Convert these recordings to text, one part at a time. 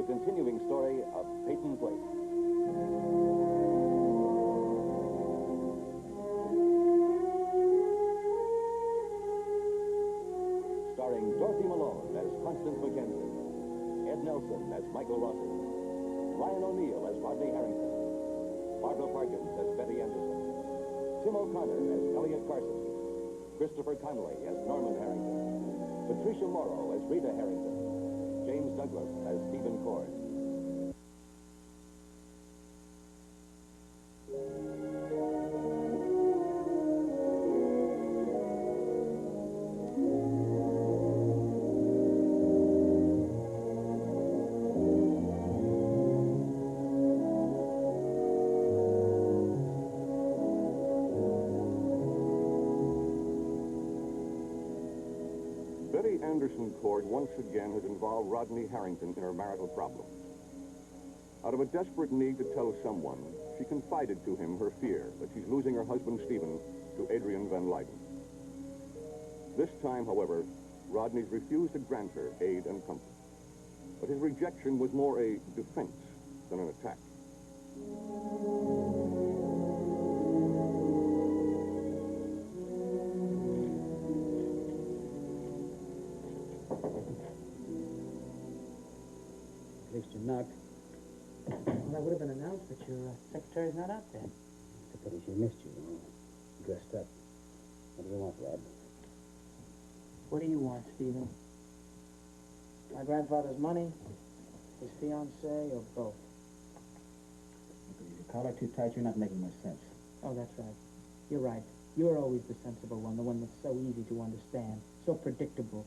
the continuing story of Peyton Place. Starring Dorothy Malone as Constance Mackenzie, Ed Nelson as Michael Rossi, Ryan O'Neill as Rodney Harrington, Barbara Parkins as Betty Anderson, Tim O'Connor as Elliot Carson, Christopher Connolly as Norman Harrington, Patricia Morrow as Rita Harrington, James Douglas as Stephen Cord. Betty Anderson Cord once again had involved Rodney Harrington in her marital problems. Out of a desperate need to tell someone, she confided to him her fear that she's losing her husband, Stephen, to Adrienne Van Leyden. This time, however, Rodney's refused to grant her aid and comfort. But his rejection was more a defense than an attack. At least you knocked. Well, that would have been announced, but your secretary's not out there. It's a pity she missed you, dressed up. What do you want, Rod? What do you want, Stephen? My grandfather's money, his fiancée, or both? Look, if your collar too tight, you're not making much sense. Oh, that's right. You're right. You're always the sensible one, the one that's so easy to understand, so predictable.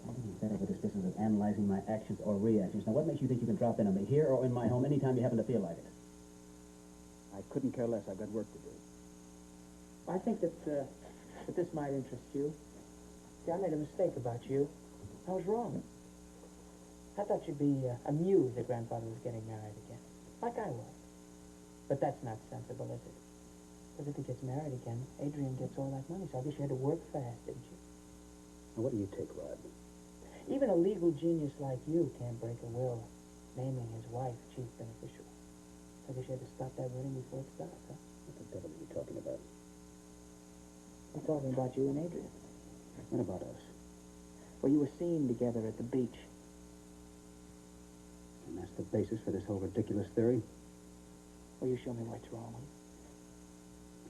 I'm getting fed up with this business of analyzing my actions or reactions. Now, what makes you think you can drop in on me here or in my home anytime you happen to feel like it? I couldn't care less. I've got work to do. I think that this might interest you. See, I made a mistake about you. I was wrong. I thought you'd be amused that grandfather was getting married again, like I was. But that's not sensible, is it? Because if he gets married again, Adrienne gets all that money, so I guess you had to work fast, didn't you? Now, what do you take, Rod? Even a legal genius like you can't break a will naming his wife chief beneficiary. So I guess you had to stop that wedding before it starts, huh? What the devil are you talking about? I'm talking about you and Adrienne. What about us? Well, you were seen together at the beach. And that's the basis for this whole ridiculous theory? Well, you show me what's wrong.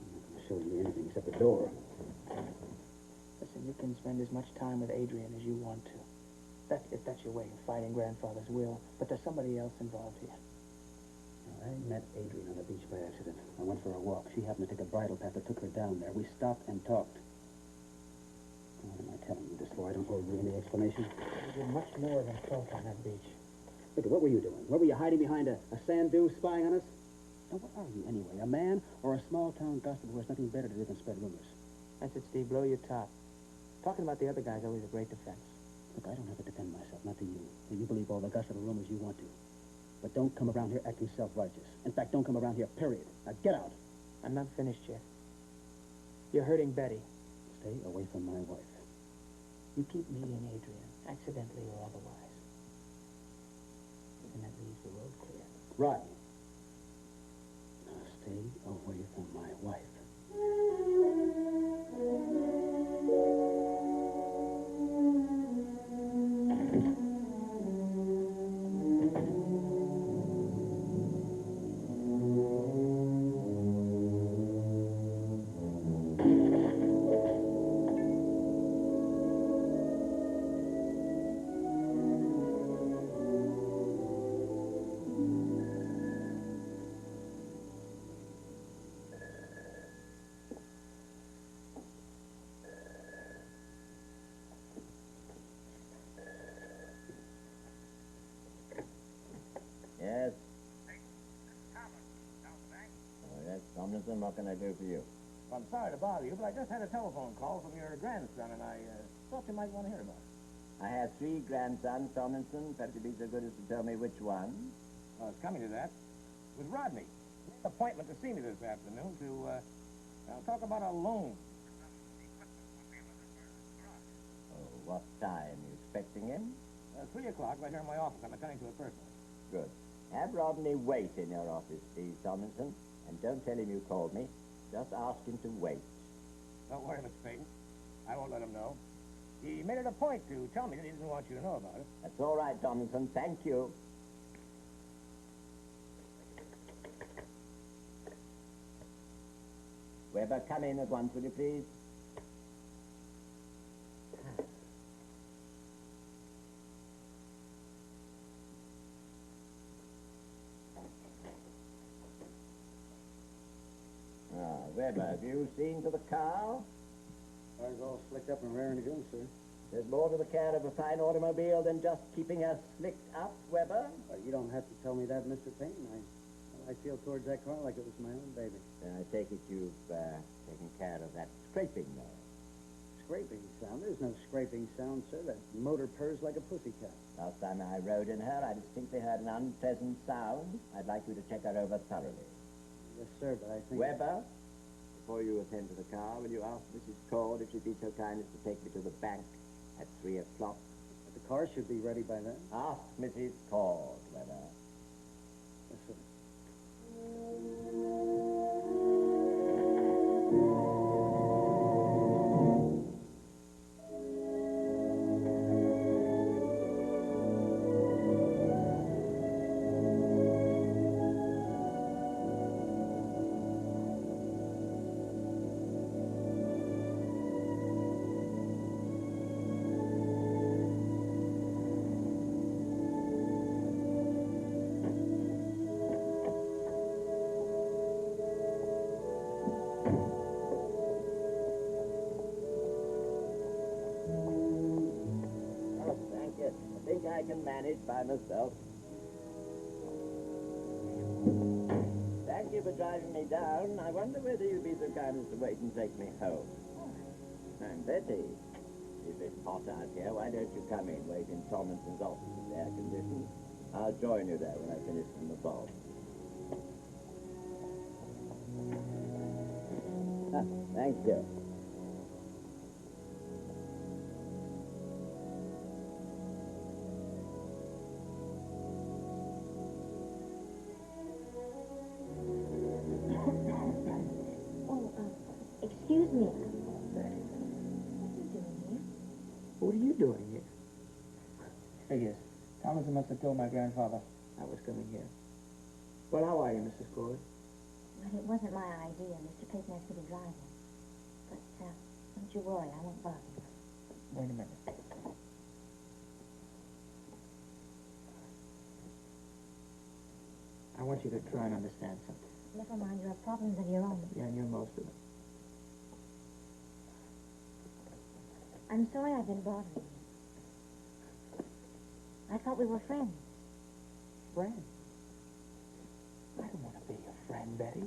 I'm not going to show you anything except the door. Listen, you can spend as much time with Adrienne as you want to. If that's your way of fighting grandfather's will. But there's somebody else involved here. Now, I met Adrienne on the beach by accident. I went for a walk. She happened to take a bridle path that took her down there. We stopped and talked. What am I telling you this for? I don't owe you any explanation. You did much more than talk on that beach. Look, what were you doing? What were you hiding behind a sand dune spying on us? Now, what are you anyway? A man or a small-town gossip who has nothing better to do than spread rumors? That's it, Steve. Blow your top. Talking about the other guy's always a great defense. Look, I don't have to defend myself, not to you. Now, you believe all the gossip and rumors you want to. But don't come around here acting self-righteous. In fact, don't come around here, period. Now, get out. I'm not finished yet. You're hurting Betty. Stay away from my wife. You keep meeting Adrienne, accidentally or otherwise. And that leaves the road clear. Right. Now, stay away from my wife. Yes? Oh, yes, Tomlinson, what can I do for you? Well, I'm sorry to bother you, but I just had a telephone call from your grandson, and I thought you might want to hear about it. I have 3 grandsons, Tomlinson. Perhaps you'd be so good as to tell me which one. Well, it's coming to that. With Rodney. He had an appointment to see me this afternoon to talk about a loan. Oh, what time? You expecting him? 3 o'clock right here in my office. I'm attending to it personally. good. Have Rodney wait in your office, please, Tomlinson. And don't tell him you called me. Just ask him to wait. Don't worry, Mr. Peyton. I won't let him know. He made it a point to tell me that he didn't want you to know about it. That's all right, Tomlinson. Thank you. Weber, come in at once, will you please? Weber, have you seen to the car? Car's all slicked up and raring to go, sir. There's more to the care of a fine automobile than just keeping her slicked up, Weber. You don't have to tell me that, Mr. Payne. I feel towards that car like it was my own baby. Then I take it you've taken care of that scraping noise. Scraping sound? There's no scraping sound, sir. That motor purrs like a pussycat. Last time I rode in her, I distinctly heard an unpleasant sound. I'd like you to check her over thoroughly. Yes, sir, but I think... Weber, before you attend to the car, will you ask Mrs. Cord if she'd be so kind as to take me to the bank at 3 o'clock? The car should be ready by then. Ask Mrs. Cord, Weber. Yes, sir. I can manage by myself. Thank you for driving me down. I wonder whether you'd be so kind as to wait and take me home. I'm Betty. If it's hot out here, why don't you come in, wait in Tomlinson's office? It's air conditioned. I'll join you there when I finish from the vault. Thank you. Excuse me. What are you doing here? Figures. Tomlinson must have told my grandfather I was coming here. Well, how are you, Mrs. Cord? Well, it wasn't my idea. Mr. Peyton asked me to drive him. But, don't you worry. I won't bother you. Wait a minute. I want you to try and understand something. Never mind. You have problems of your own. Yeah, and you're most of them. I'm sorry I've been bothering you. I thought we were friends. Friend? I don't want to be your friend, Betty.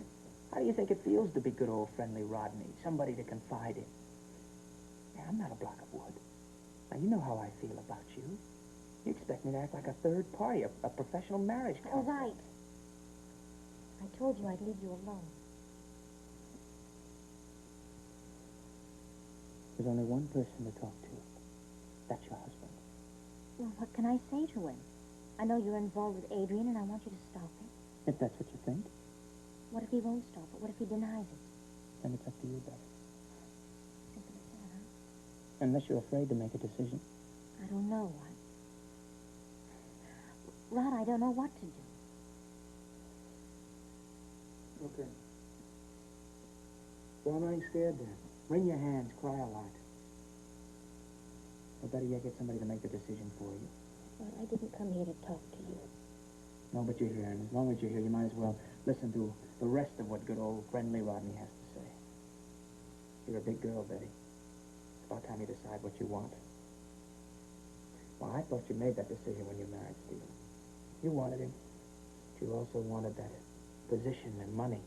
How do you think it feels to be good old friendly Rodney? Somebody to confide in. Yeah, I'm not a block of wood. Now, you know how I feel about you. You expect me to act like a third party, a professional marriage All counselor. right. I told you I'd leave you alone. There's only one person to talk to. That's your husband. Well, what can I say to him? I know you're involved with Adrienne, and I want you to stop it. If that's what you think, What if he won't stop it? What if he denies it? then it's up to you, Betty. Simple as that, huh? Unless you're afraid to make a decision. I don't know what. Rod, I don't know what to do. Okay. Well, I ain't scared then. Wring your hands, cry a lot. Or better yet, get somebody to make the decision for you. Rod, I didn't come here to talk to you. No, but you're here, and as long as you're here, you might as well listen to the rest of what good old friendly Rodney has to say. You're a big girl, Betty. It's about time you decide what you want. Well, I thought you made that decision when you married Stephen. You wanted him, but you also wanted that position and money.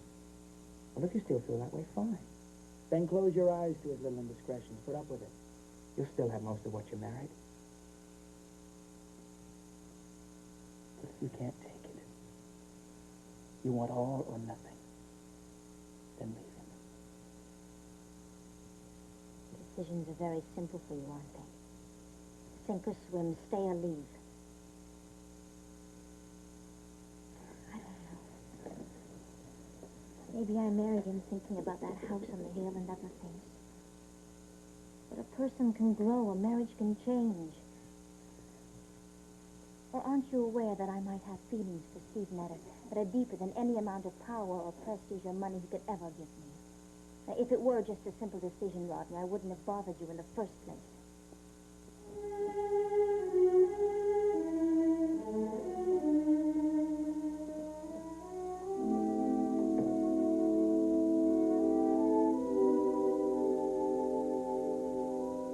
Well, if you still feel that way, fine. Then close your eyes to his little indiscretions. Put up with it. You'll still have most of what you married. But if you can't take it, you want all or nothing, then leave him. Decisions are very simple for you, aren't they? Sink or swim, stay or leave. Maybe I married him thinking about that house on the hill and other things. But a person can grow, a marriage can change. Or aren't you aware that I might have feelings for Steve Netter that are deeper than any amount of power or prestige or money he could ever give me? Now, if it were just a simple decision, Rodney, I wouldn't have bothered you in the first place.